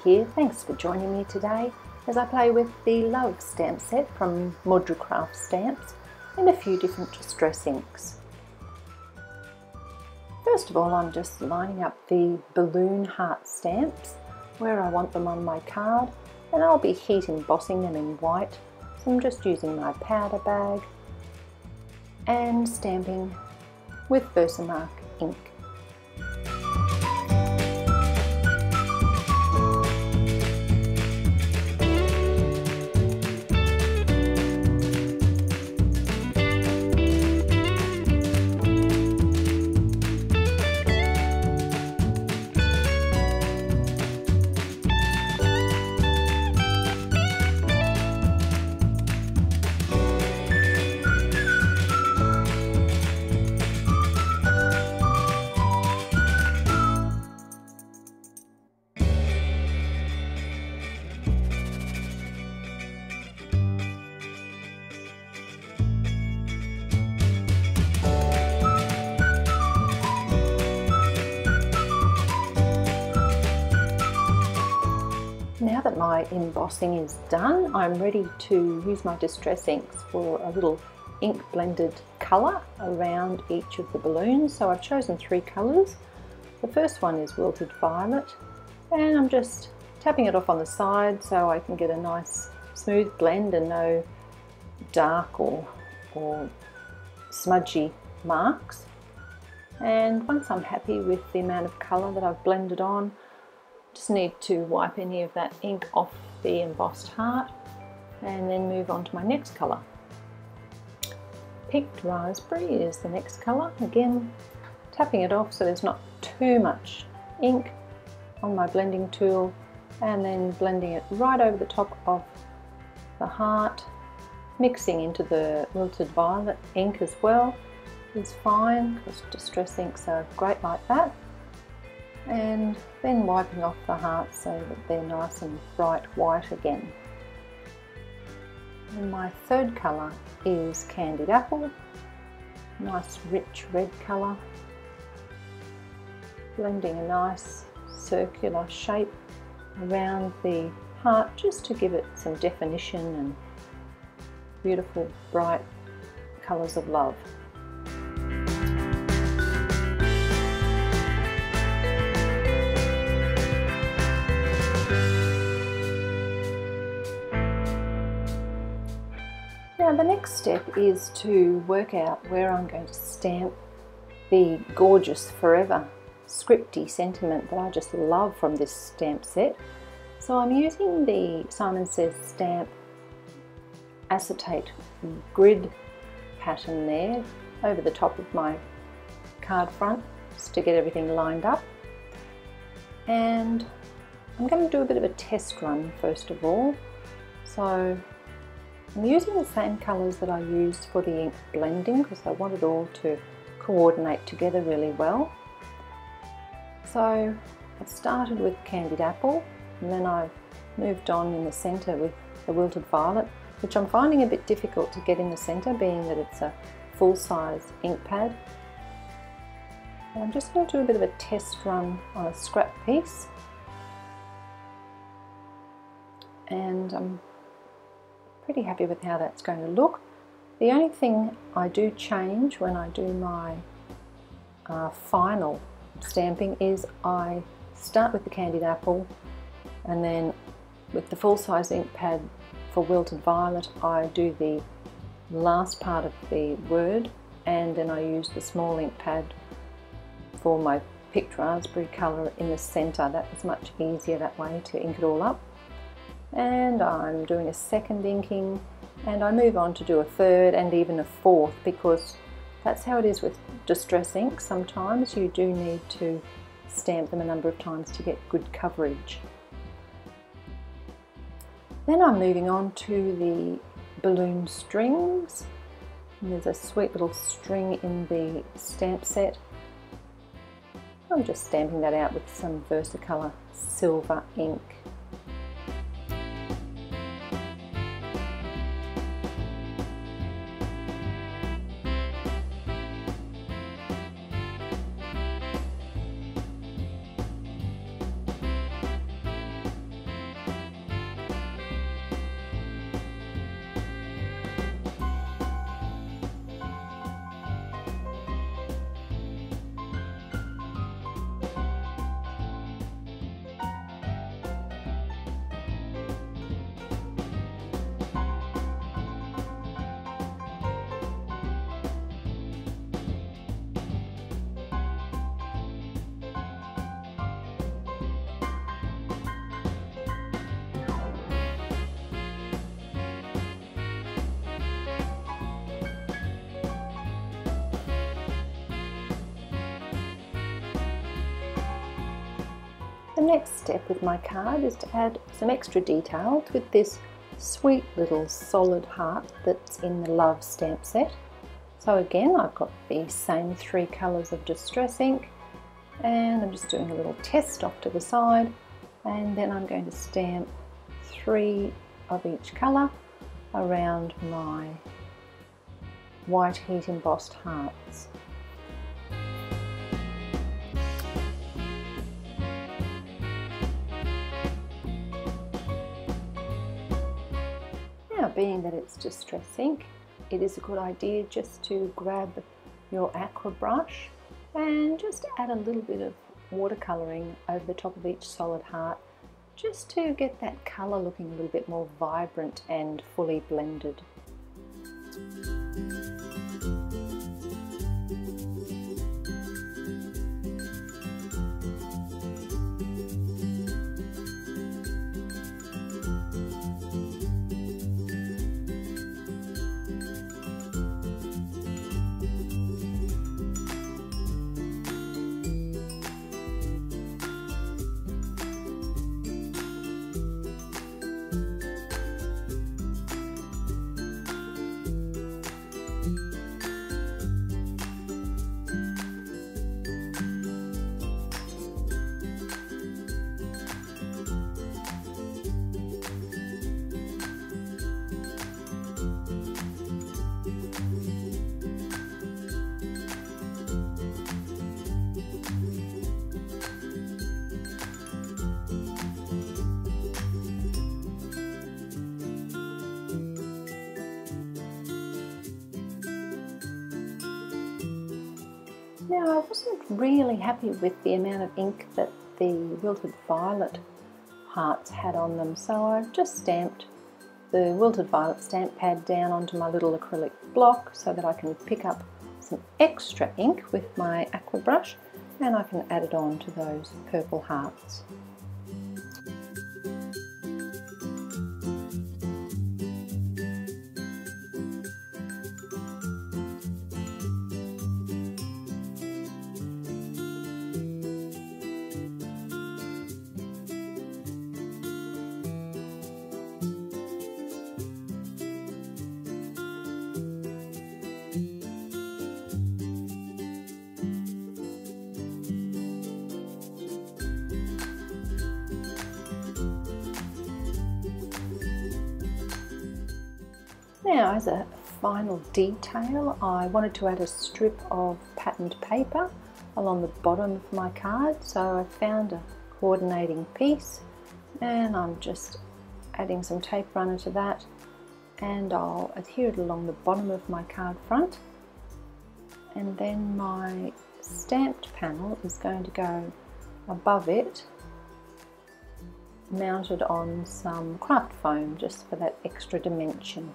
here. Thanks for joining me today as I play with the Love stamp set from Mudra Stamps in a few different distress inks. First of all, I'm just lining up the balloon heart stamps where I want them on my card, and I'll be heat embossing them in white. So I'm just using my powder bag and stamping with Versamark ink. Now that my embossing is done, I'm ready to use my distress inks for a little ink blended colour around each of the balloons. So I've chosen 3 colours. The first one is Wilted Violet, and I'm just tapping it off on the side so I can get a nice smooth blend and no dark or smudgy marks. And once I'm happy with the amount of colour that I've blended on, just need to wipe any of that ink off the embossed heart and then move on to my next colour. Picked Raspberry is the next colour. Again, tapping it off so there's not too much ink on my blending tool, and then blending it right over the top of the heart. Mixing into the Wilted Violet ink as well is fine because distress inks are great like that. And then wiping off the heart so that they're nice and bright white again. And my third colour is Candied Apple, nice rich red colour, blending a nice circular shape around the heart just to give it some definition and beautiful bright colours of love. Now the next step is to work out where I'm going to stamp the gorgeous Forever scripty sentiment that I just love from this stamp set. So I'm using the Simon Says Stamp acetate grid pattern there over the top of my card front just to get everything lined up. And I'm going to do a bit of a test run first of all. So I'm using the same colours that I used for the ink blending because I want it all to coordinate together really well. So I've started with Candied Apple, and then I've moved on in the centre with the Wilted Violet, which I'm finding a bit difficult to get in the centre, being that it's a full-size ink pad. And I'm just going to do a bit of a test run on a scrap piece, and I'm pretty happy with how that's going to look. The only thing I do change when I do my final stamping is I start with the Candied Apple, and then with the full-size ink pad for Wilted Violet I do the last part of the word, and then I use the small ink pad for my Picked Raspberry colour in the centre. That was much easier that way to ink it all up. And I'm doing a second inking, and I move on to do a third and even a fourth, because that's how it is with distress ink. Sometimes you do need to stamp them a number of times to get good coverage. Then I'm moving on to the balloon strings. And there's a sweet little string in the stamp set. I'm just stamping that out with some Versacolor silver ink. The next step with my card is to add some extra details with this sweet little solid heart that's in the Love stamp set. So again, I've got the same 3 colours of distress ink, and I'm just doing a little test off to the side, and then I'm going to stamp 3 of each colour around my white heat embossed hearts. Now, being that it's distress ink, it is a good idea just to grab your aqua brush and just add a little bit of watercolouring over the top of each solid heart, just to get that colour looking a little bit more vibrant and fully blended. Now, I wasn't really happy with the amount of ink that the Wilted Violet hearts had on them, so I've just stamped the Wilted Violet stamp pad down onto my little acrylic block so that I can pick up some extra ink with my aqua brush, and I can add it on to those purple hearts. Now, as a final detail, I wanted to add a strip of patterned paper along the bottom of my card, so I found a coordinating piece and I'm just adding some tape runner to that, and I'll adhere it along the bottom of my card front, and then my stamped panel is going to go above it, mounted on some craft foam just for that extra dimension.